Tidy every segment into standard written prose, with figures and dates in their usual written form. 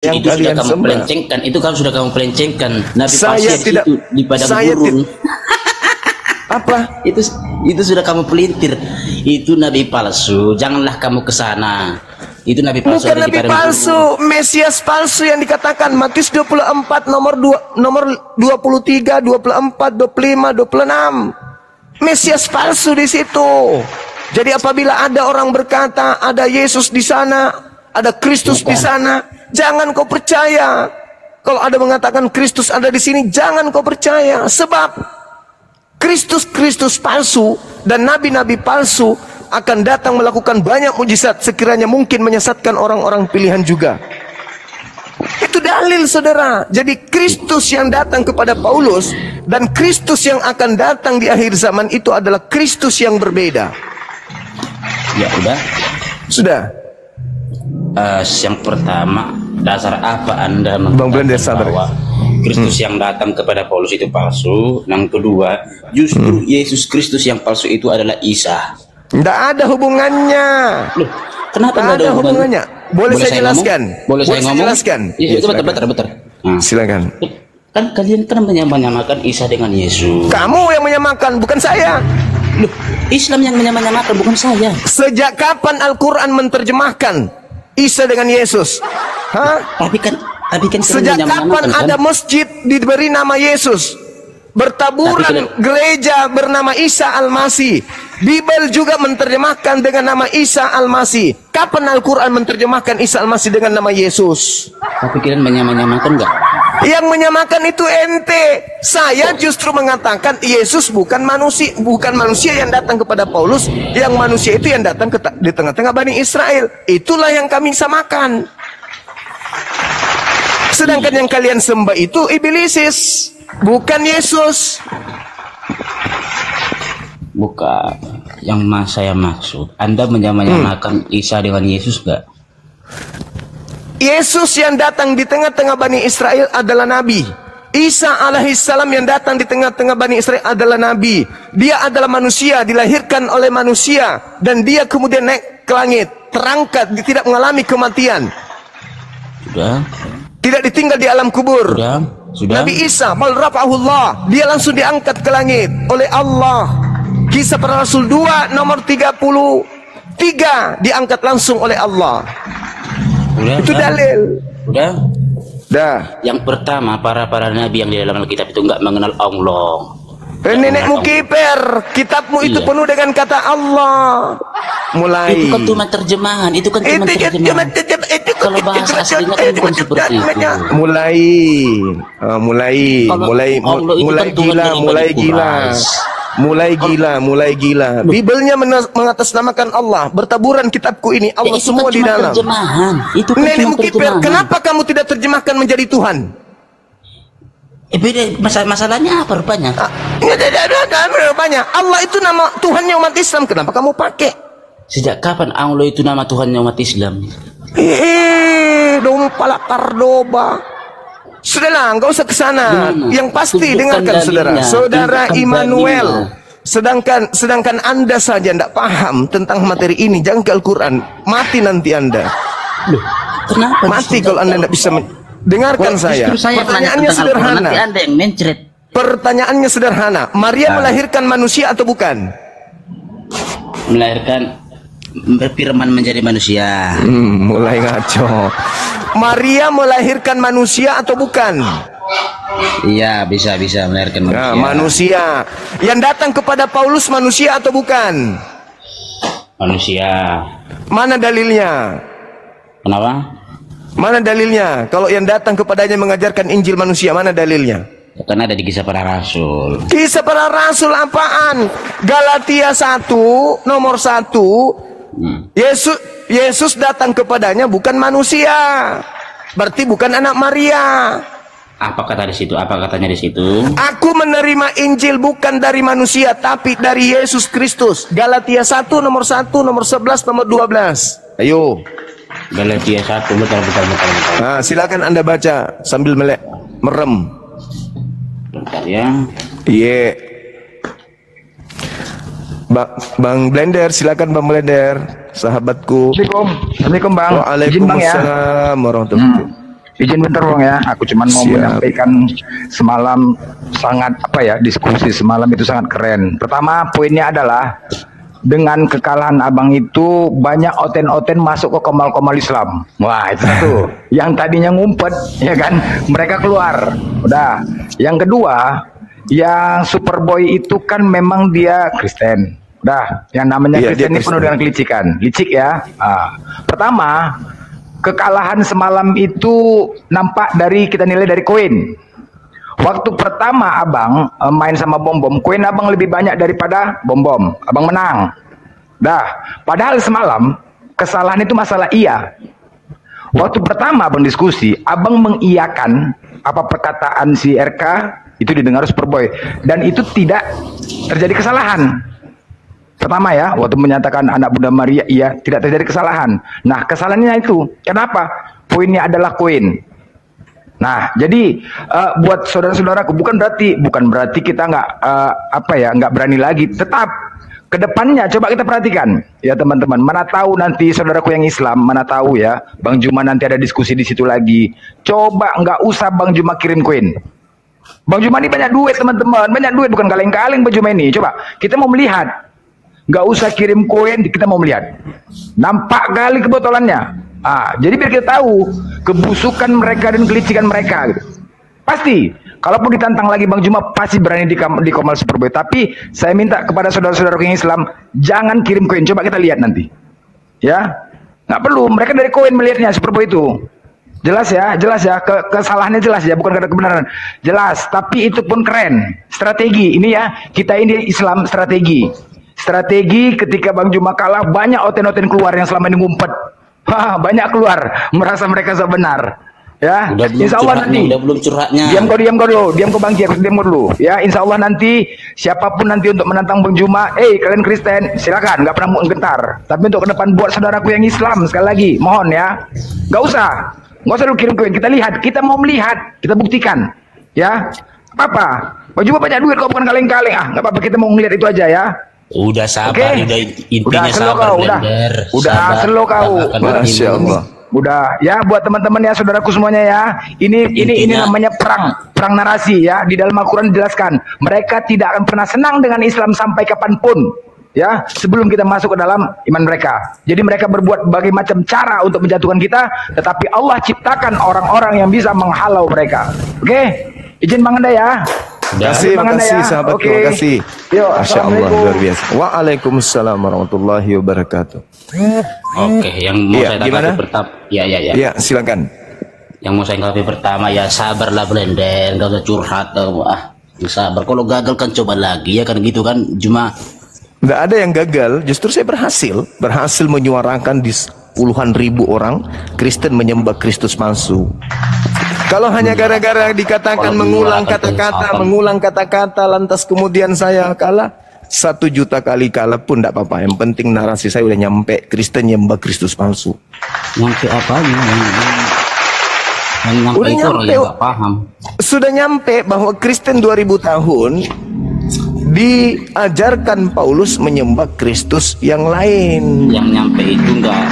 yang itu kalian sudah kamu sembah. pelencengkan, itu kan sudah kamu pelencengkan. Nabi Saya pasir tidak, itu di padang saya gurun. apa? Itu sudah kamu pelintir. Itu nabi palsu. Janganlah kamu ke sana. Itu nabi palsu. Bukan nabi palsu, Mesias palsu yang dikatakan Matius 24 nomor 23, 24, 25, 26. Mesias palsu di situ. Jadi apabila ada orang berkata ada Yesus di sana, ada Kristus di sana, jangan kau percaya. Kalau ada mengatakan Kristus ada di sini, jangan kau percaya. Sebab Kristus palsu dan nabi-nabi palsu akan datang melakukan banyak mujizat, sekiranya mungkin menyesatkan orang-orang pilihan juga. Itu dalil, saudara. Jadi Kristus yang datang kepada Paulus dan Kristus yang akan datang di akhir zaman itu adalah Kristus yang berbeda. Ya udah. Sudah. Yang pertama, dasar apa Anda Bang Blender sabar. bahwa Kristus yang datang kepada Paulus itu palsu? Yang kedua, justru Yesus Kristus yang palsu itu adalah Isa. Tidak ada hubungannya. Loh, kenapa Tidak ada hubungannya? Boleh saya jelaskan? Boleh saya ngomong? Jelaskan? Iya, betul. Nah, silakan. kan kalian kan menyamakan Isa dengan Yesus. Kamu yang menyamakan, bukan saya. Loh, Islam yang menyamakan, bukan saya. Sejak kapan Al-Quran menerjemahkan Isa dengan Yesus? Hah? Tapi kan sejak kapan ada masjid diberi nama Yesus? Bertaburan gereja bernama Isa Al-Masih. Bible juga menerjemahkan dengan nama Isa Al-Masih. Kapan Al-Quran menerjemahkan Isa Al-Masih dengan nama Yesus? Tapi kalian menyamakan enggak? Yang menyamakan itu ente. Saya justru mengatakan Yesus bukan manusia yang datang kepada Paulus. Yang manusia itu yang datang di tengah-tengah Bani Israel. Itulah yang kami samakan. Sedangkan yang kalian sembah itu iblisis, bukan Yesus. Bukan. Yang saya maksud, Anda menyamakan Isa dengan Yesus enggak? Yesus yang datang di tengah-tengah Bani Israel adalah Nabi. Isa alaihissalam yang datang di tengah-tengah Bani Israel adalah Nabi. Dia adalah manusia, dilahirkan oleh manusia. Dan dia kemudian naik ke langit, terangkat, tidak mengalami kematian. Sudah. Tidak ditinggal di alam kubur. Sudah. Nabi Isa, bal rafa'ahullah, dia langsung diangkat ke langit oleh Allah. Kisah para Rasul 2 nomor 33 diangkat langsung oleh Allah. Itu dalil. Dah. Yang pertama, para nabi yang di dalam Alkitab itu enggak mengenal Allah. Nenekmu kiper, kitabmu itu penuh dengan kata Allah. Mulai. Itu kan cuma terjemahan, itu kan cuma terjemahan. Kalau bahasa aslinya kan bukan seperti itu. Mulai gila. Bibelnya mengatasnamakan Allah. Bertaburan kitabku ini, Allah semua di dalam. Terjemahan. Itu kan nenekmu kiper, kenapa kamu tidak terjemahkan menjadi Tuhan? Beda masalahnya apa rupanya? Rupanya Allah itu nama Tuhannya umat Islam. Kenapa kamu pakai? Sejak kapan Allah itu nama Tuhannya umat Islam? Dompala pardoba. Sudahlah, enggak usah ke sana. Yang pasti dengarkan saudara Immanuel. Sedangkan Anda saja tidak paham tentang materi ini. Jangan ke Al-Quran, mati nanti Anda. Loh, kenapa? Mati kalau Anda tidak bisa dengarkan saya. Pertanyaannya sederhana. Nanti Anda yang mencret. Pertanyaannya sederhana. Maria melahirkan manusia atau bukan? Melahirkan, berfirman menjadi manusia. Mulai ngaco. Maria melahirkan manusia atau bukan? Iya, bisa melahirkan manusia. Nah, manusia. Yang datang kepada Paulus manusia atau bukan? Manusia. Mana dalilnya? Kenapa? Mana dalilnya? Kalau yang datang kepadanya mengajarkan Injil manusia, mana dalilnya? Karena ada di Kisah Para Rasul. Kisah Para Rasul apaan? Galatia 1 nomor 1. Yesus datang kepadanya bukan manusia. Berarti bukan anak Maria. Apa kata di situ? Apa katanya di situ? Aku menerima Injil bukan dari manusia tapi dari Yesus Kristus. Galatia 1 nomor 1, nomor 11, nomor 12. Ayo. Galatia 1, betul. Nah, silakan Anda baca sambil merem. Bentar ya. Iya. Bang Blender, silakan Bang Blender, sahabatku. Assalamualaikum Bang. Waalaikumsalam warahmatullahi wabarakatuh. Izin bentar Bang ya, aku cuman mau Siap. menyampaikan semalam sangat diskusi semalam itu sangat keren. Pertama poinnya adalah dengan kekalahan abang itu banyak oten-oten masuk ke komal-komal Islam. Wah itu satu. Yang tadinya ngumpet ya kan, mereka keluar. Udah. Yang kedua, yang Superboy itu kan memang dia Kristen. Udah, yang namanya Iya, Kristen dia ini penuh Kristen. dengan kelicikan. Licik ya. Pertama, kekalahan semalam itu nampak dari kita nilai dari koin. Waktu pertama abang main sama bom-bom, koin abang lebih banyak daripada bom-bom. Abang menang. Dah, padahal semalam kesalahan itu masalah iya. Waktu pertama abang diskusi, abang mengiyakan apa perkataan si RK itu didengar Superboy dan itu tidak terjadi kesalahan. Pertama ya, waktu menyatakan anak Bunda Maria, iya, tidak terjadi kesalahan. Nah, kesalahannya itu, kenapa? Poinnya adalah koin. Nah, jadi buat saudara-saudaraku, bukan berarti kita nggak berani lagi. Tetap kedepannya coba kita perhatikan, ya teman-teman. Mana tahu nanti saudaraku yang Islam, mana tahu ya, Bang Juma nanti ada diskusi di situ lagi. Coba nggak usah Bang Juma kirim koin. Bang Juma ini banyak duit teman-teman, banyak duit, bukan kaleng-kaleng Bang Juma ini. Coba kita mau melihat. Nggak usah kirim koin, kita mau melihat. Nampak kali kebotolannya. Jadi biar kita tahu kebusukan mereka dan kelicikan mereka. Gitu. Pasti, kalaupun ditantang lagi Bang Juma, pasti berani di Komal Superboy. Tapi saya minta kepada saudara-saudara yang Islam, jangan kirim koin. Coba kita lihat nanti. Ya, nggak perlu. Mereka dari koin melihatnya Superboy itu. Jelas ya. Kesalahannya jelas ya, bukan karena kebenaran. Jelas, tapi itu pun keren. Strategi ini ya, kita ini Islam strategi. Strategi ketika Bang Juma kalah, banyak oten-oten keluar yang selama ini ngumpet. Banyak keluar, merasa mereka benar. Ya, insya Allah nanti. Udah belum curhatnya. Diam kau dulu, diam kau Bang Kier, diam kau dulu. Ya, insya Allah nanti siapapun nanti untuk menantang Bang Juma, kalian Kristen, silakan, nggak pernah gentar. Tapi untuk ke depan buat saudaraku yang Islam sekali lagi, mohon ya, nggak usah lu kirim-kirim. Kita lihat, kita mau melihat, kita buktikan. Ya, apa? Bang Juma banyak duit, kau bukan kaleng-kaleng. Nggak apa-apa, kita mau ngelihat itu aja ya. Udah sabar, Oke. intinya Udah slow sabar, kau, Blender. udah Sabar. slow kau. Masya Allah. Udah ya, buat teman-teman ya, saudaraku semuanya ya. Ini Intinya- namanya perang narasi ya. Di dalam Al-Qur'an dijelaskan, mereka tidak akan pernah senang dengan Islam sampai kapanpun. Ya, sebelum kita masuk ke dalam iman mereka. Jadi mereka berbuat berbagai macam cara untuk menjatuhkan kita, tetapi Allah ciptakan orang-orang yang bisa menghalau mereka. Oke? Izin Bang Anda ya. Makasih, Bang Anda makasih ya. sahabatku, Oke. makasih. Yuk, Masya Allah, Assalamualaikum. luar biasa. Waalaikumsalam warahmatullahi wabarakatuh. Oke, yang mau Iya, saya gimana? tanggapi pertama. Ya. Ya, silakan. Yang mau saya tanggapi pertama ya sabarlah Blender, gak usah curhat. Sabar. Kalau gagal kan coba lagi ya kan gitu kan. Cuma Nggak ada yang gagal, justru saya berhasil menyuarakan di puluhan ribu orang Kristen menyembah Kristus palsu. Kalau hanya gara-gara dikatakan mengulang kata-kata, lantas kemudian saya kalah, 1 juta kali kalah pun tidak apa-apa. Yang penting narasi saya udah nyampe, Kristen menyembah Kristus palsu. nyampe apanya? Yang nyampe Udah itu orang nyampe, yang gak paham. Sudah nyampe bahwa Kristen 2000 tahun diajarkan Paulus menyembah Kristus yang lain. Yang nyampe itu enggak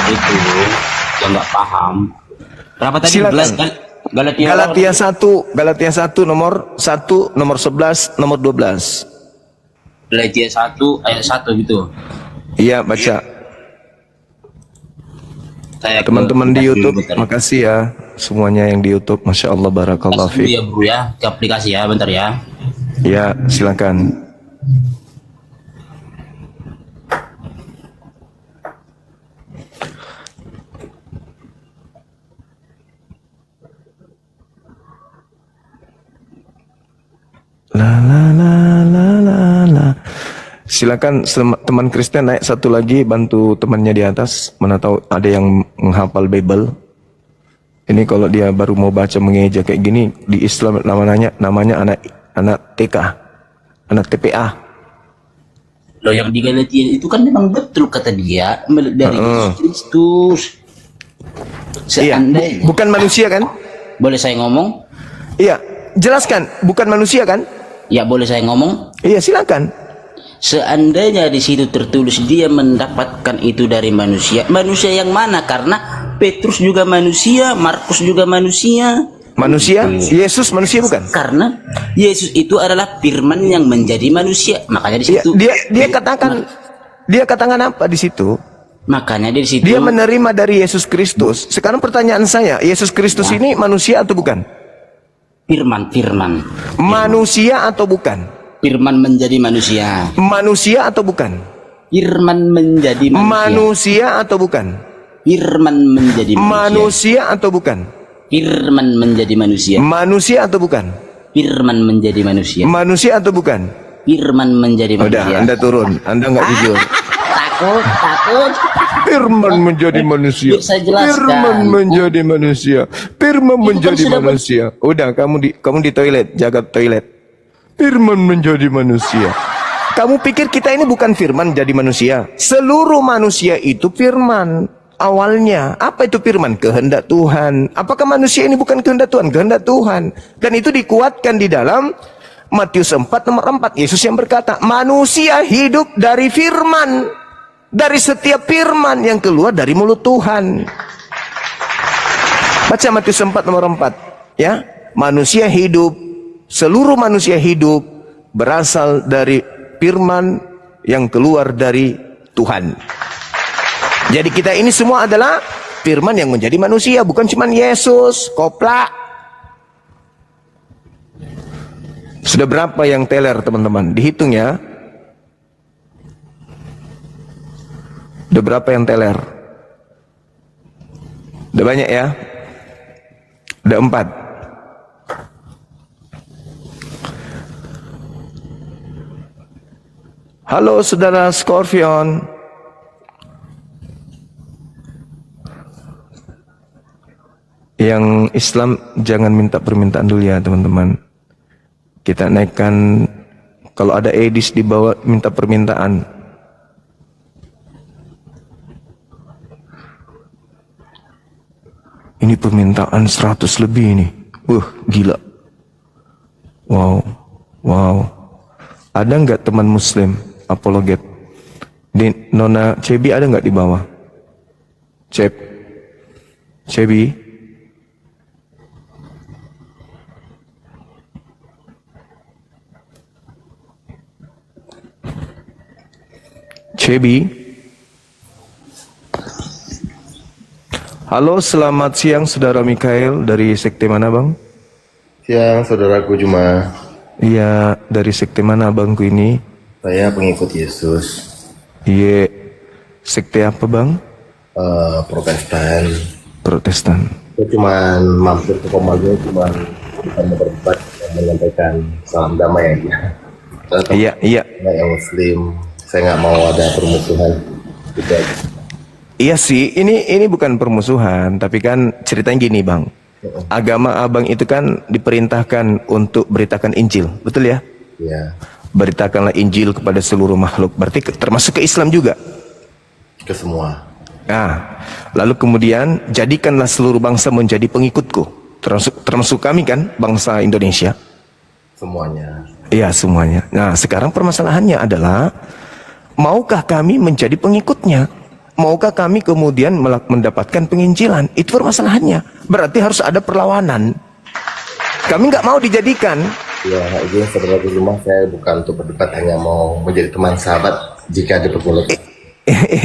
itu yang nggak paham. Berapa tadi? Silakan. 11 kan? Galatia 1 nomor 1, nomor 11, nomor 12. Galatia 1 ayat 1 gitu. Iya, baca. Saya Teman-teman di YouTube, bentar. makasih ya semuanya yang di YouTube. Masya Allah, barakallah Kasih dulu fiik. ya bro ya ke aplikasi ya, bentar ya. Ya, silakan. La la la la la la. Silakan teman Kristen naik satu lagi, bantu temannya di atas. Mana tahu ada yang menghafal Bible. Ini kalau dia baru mau baca mengeja kayak gini, di Islam namanya anak TK, anak TPA. Loh yang di Galatia itu kan memang betul kata dia dari Yesus Kristus. Iya, Seandainya bukan manusia kan? boleh saya ngomong? Iya, jelaskan, bukan manusia kan? Ya boleh saya ngomong? Iya, silakan. Seandainya di situ tertulis dia mendapatkan itu dari manusia, manusia yang mana? Karena Petrus juga manusia, Markus juga manusia. Manusia? Yesus manusia bukan? Karena Yesus itu adalah firman yang menjadi manusia. Makanya di situ dia katakan apa di situ? Makanya di situ Dia menerima dari Yesus Kristus. Sekarang pertanyaan saya, Yesus Kristus ini manusia atau bukan? Firman. Manusia atau bukan? Firman menjadi manusia. Manusia atau bukan? Firman menjadi manusia. Manusia atau bukan? Firman menjadi manusia. Manusia atau bukan? Firman menjadi manusia. Manusia atau bukan? Firman menjadi manusia. Manusia atau bukan? Firman menjadi manusia. Udah, Anda turun. Anda nggak jujur. Takut. Firman menjadi manusia. Biar saya jelaskan. Firman menjadi manusia. Firman menjadi sudah manusia. Udah, kamu di toilet, jaga toilet. Firman menjadi manusia. Kamu pikir kita ini bukan firman jadi manusia? Seluruh manusia itu firman. Awalnya, apa itu firman? Kehendak Tuhan. Apakah manusia ini bukan kehendak Tuhan? Kehendak Tuhan. Dan itu dikuatkan di dalam Matius 4 nomor 4. Yesus yang berkata, manusia hidup dari firman. Dari setiap firman yang keluar dari mulut Tuhan. Baca Matius 4 nomor 4. Ya, manusia hidup, seluruh manusia hidup berasal dari firman yang keluar dari Tuhan. Jadi kita ini semua adalah firman yang menjadi manusia, bukan cuma Yesus, koplak. Sudah berapa yang teler teman-teman? Dihitung ya. Sudah berapa yang teler? Udah banyak ya? Udah 4. Halo saudara Scorpion. Yang Islam jangan minta permintaan dulu ya teman-teman. Kita naikkan, kalau ada edis di bawah minta permintaan. Ini permintaan 100 lebih ini. Gila. Wow. Ada nggak teman muslim apologet? Di Nona Cebi ada nggak di bawah? Cebi? Cebi. Halo, selamat siang saudara Mikael. Dari sekte mana bang? Siang saudaraku Juma. Iya, dari sekte mana abangku ini? Saya pengikut Yesus. Iya, sekte apa bang? Protestan. Saya cuma mampir ke Komago, cuma bukan mau berdebat dan menyampaikan salam damai aja. Iya. Yang Muslim, saya nggak mau ada permusuhan. Gitu aja. Iya sih, ini bukan permusuhan, tapi kan ceritanya gini bang. Agama abang itu kan diperintahkan untuk beritakan Injil, betul ya? Iya. Beritakanlah Injil kepada seluruh makhluk, berarti termasuk ke Islam juga? Ke semua. Nah, lalu kemudian jadikanlah seluruh bangsa menjadi pengikutku, termasuk kami kan, bangsa Indonesia. Semuanya. Iya semuanya. Nah sekarang permasalahannya adalah, maukah kami menjadi pengikutnya? Maukah kami kemudian mendapatkan penginjilan? Itu permasalahannya. Berarti harus ada perlawanan. Kami nggak mau dijadikan. Ya, ini saudaraku Juma, saya bukan untuk berdebat, hanya mau menjadi teman sahabat jika diperbolehkan.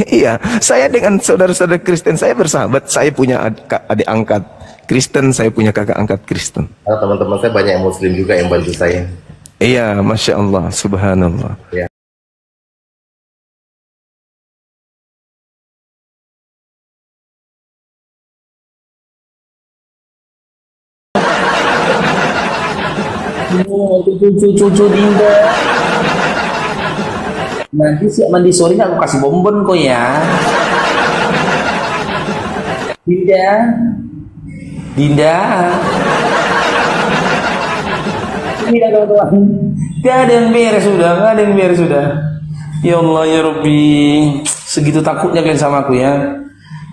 Iya, saya dengan saudara-saudara Kristen saya bersahabat. Saya punya adik angkat Kristen, saya punya kakak angkat Kristen. Karena teman-teman saya banyak yang Muslim juga yang bantu saya. Iya, Masya Allah, Subhanallah. Ya. Cucu Dinda. Nanti siap mandi sore aku kasih bonbon kok ya. Dinda. Ini kawan-kawan. Gak ada yang beres sudah. Ya Allah ya Rabbi. Segitu takutnya kalian sama aku ya.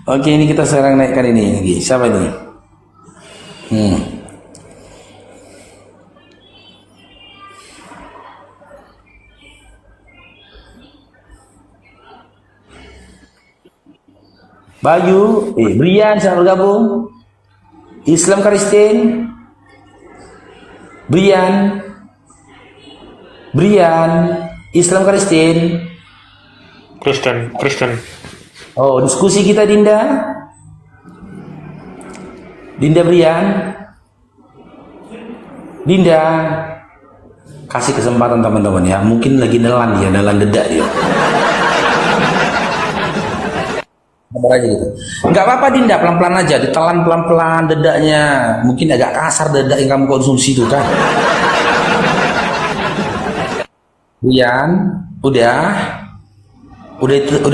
Oke, ini kita sekarang naikkan ini lagi. Siapa ini? Bayu, Brian sudah bergabung. Islam Kristen, Brian, Islam Kristen. Kristen. Oh, diskusi kita Dinda Brian, Dinda, kasih kesempatan teman-teman ya. Mungkin lagi nelan dedak dia. Sabar aja gitu. Nggak apa-apa Dinda, pelan-pelan aja, ditelan pelan-pelan dedaknya. Mungkin agak kasar dedak yang kamu konsumsi itu kan. Rian, udah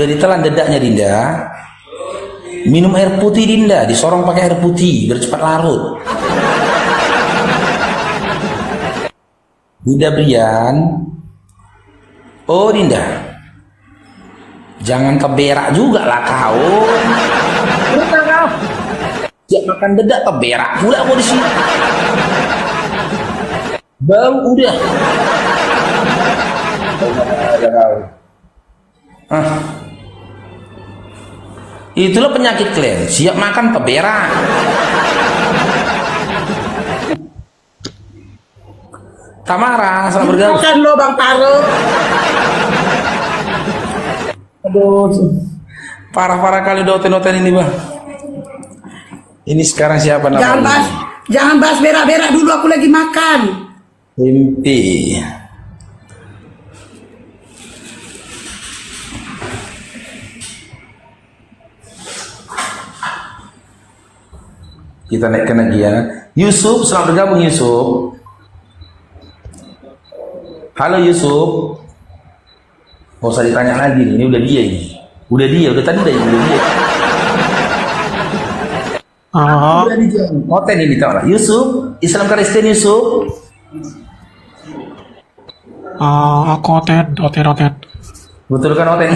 ditelan dedaknya Dinda. Minum air putih Dinda, disorong pakai air putih biar cepat larut. Dinda Brian. Oh Dinda, jangan keberak juga lah kau. Sejak makan dedak keberak pula kau di sini. Bau udah. Itulah penyakit kalian. Siap makan keberak. Tamara, selamat bergabung. Bukan lo Bang Paro. Aduh, parah kali doten-doten ini Bang. Ini sekarang siapa namanya? Jangan bahas berak-berak dulu, aku lagi makan. Mimpi. Kita naikkan lagi ya. Yusuf, selamat bergabung Yusuf. Halo Yusuf. Gak usah ditanya lagi nih, ini udah dia ini. Udah tadi udah dia. Udah dijawab. Moten ini tau lah. Yusuf, Islam Kristen Yusuf. Aku oten. Betul kan Oten?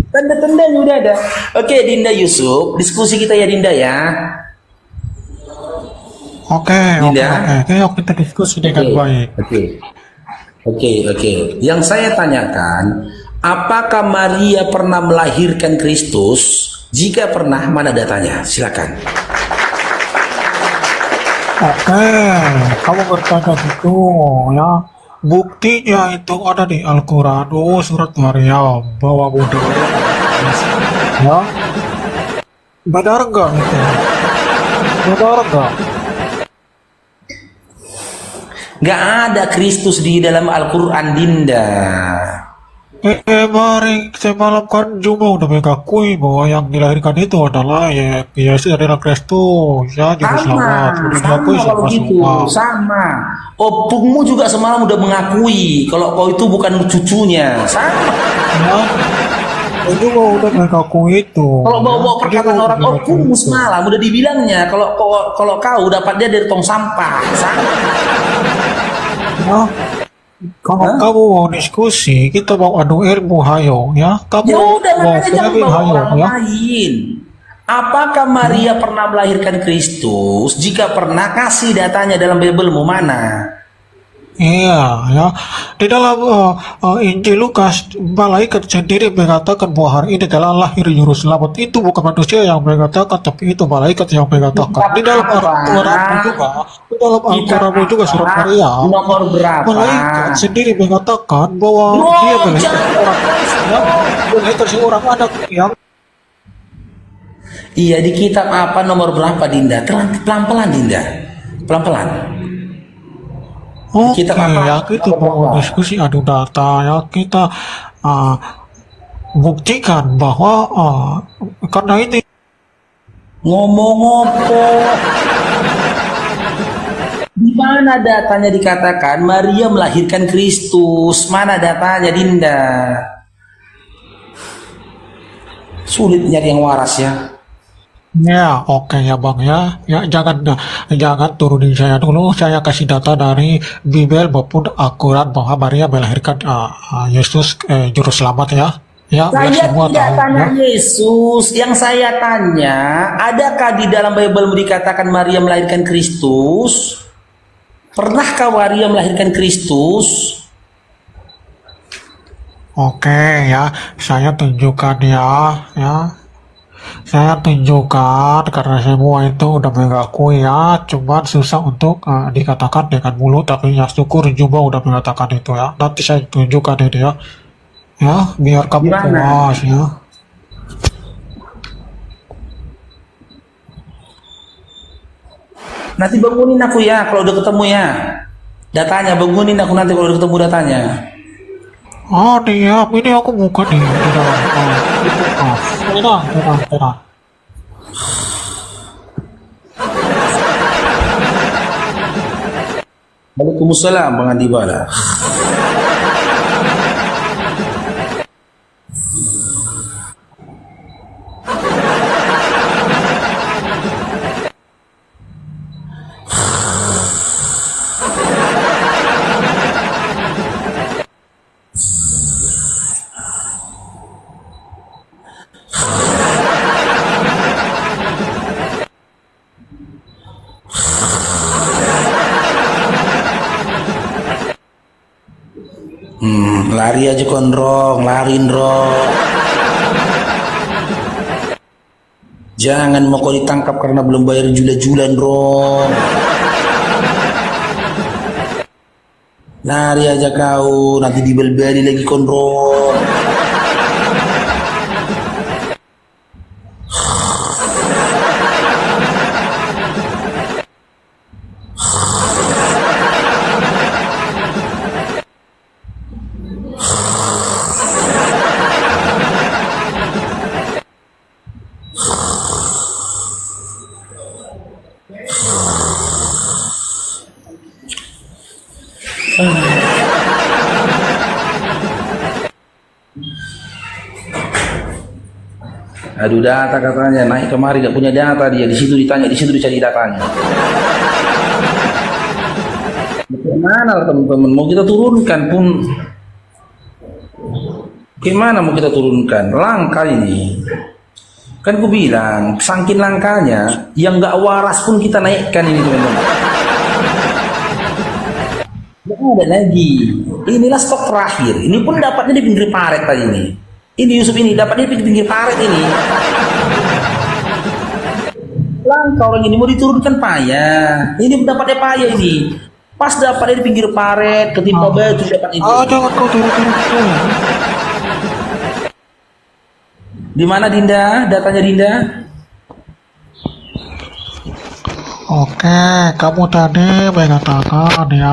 Tanda-tandanya udah ada. Oke Dinda Yusuf, diskusi kita ya Dinda ya. Oke, kita diskusi dengan baik. Oke. Yang saya tanyakan, apakah Maria pernah melahirkan Kristus? Jika pernah, mana datanya? Silakan. Oke, kamu bertanya gitu ya. Buktinya itu ada di Al-Quran, surat Maryam, bahwa Buddha ya. Benar enggak itu? Benar enggak? Nggak ada Kristus di dalam Al-Quran Dinda. Mari semalam kan Juma udah mengakui bahwa yang dilahirkan itu adalah Yesus adalah Kristus ya, juru selamat. Sama. Opungmu juga semalam udah mengakui kalau kau itu bukan cucunya. Sama. Ya, itu udah mengakui itu. Kalau bawa perkataan orang opungmu semalam udah dibilangnya kalau kau dapat dia dari tong sampah. Sama. Ya. Kalau kamu mau diskusi, kita mau adu ilmu, hayo ya. Kamu ya udah, mau makanya jangan bawa orang ya. lain. Apakah Maria pernah melahirkan Kristus? Jika pernah, kasih datanya dalam Biblemu mana? Iya, ya. Di dalam Injil Lukas, malaikat sendiri mengatakan bahwa hari ini adalah lahir juru selamat. Itu bukan manusia yang mengatakan, tapi itu malaikat yang mengatakan. Di dalam Al-Quran juga surat Maryam, nomor berapa? Malaikat sendiri mengatakan bahwa dia melahirkan seorang anak yang. Iya, di kitab apa nomor berapa Dinda? Pelan-pelan Dinda, pelan-pelan. Oke, ya kita mau diskusi adu data ya, kita buktikan bahwa karena ini ngomong apa? Di mana datanya dikatakan Maria melahirkan Kristus? Mana datanya Dinda? Sulit nyari yang waras ya. Ya, oke ya Bang ya. Ya jangan turunin saya dulu. Saya kasih data dari Bible maupun Al-Quran bahwa Maria melahirkan Yesus juru selamat ya. Ya, saya semua tidak tahu, tanya ya. Yesus. Yang saya tanya, adakah di dalam Bible dikatakan Maria melahirkan Kristus? Pernahkah Maria melahirkan Kristus? Oke ya, saya tunjukkan ya. Saya tunjukkan karena semua itu udah mengakui ya, cuman susah untuk dikatakan dengan mulut, tapi ya syukur Jumbo udah mengatakan itu ya. Nanti saya tunjukkan ini ya, biar kamu Gimana? puas ya. Nanti bangunin aku ya kalau udah ketemu ya. Datanya bangunin aku nanti kalau udah ketemu datanya. Oh diam, ini aku buka nih di dalam. Tenang. Waalaikumsalam Bang Andi Bala. Lari aja kondrong, larin Rong. Jangan mau kau ditangkap karena belum bayar jula-julan Rong. Lari aja kau, nanti dibel-beli lagi kondrong. Aduh data katanya naik kemari gak punya data dia, di situ ditanya, di situ dicari datanya. Bagaimana teman-teman mau kita turunkan pun, gimana mau kita turunkan? Langka ini. Kan ku bilang saking langkanya yang gak waras pun kita naikkan ini teman-teman. Gak ada lagi. Inilah stok terakhir. Ini pun dapatnya di pinggir paret tadi ini. Ini Yusuf ini dapatnya di pinggir paret ini. Langka orang ini mau diturunkan payah. Ini dapatnya payah ini. Pas dapatnya di pinggir paret, ketimpa batu dapat itu. Jangan kau turun. Di mana Dinda? Datanya Dinda? Oke, kamu tadi mengatakan ya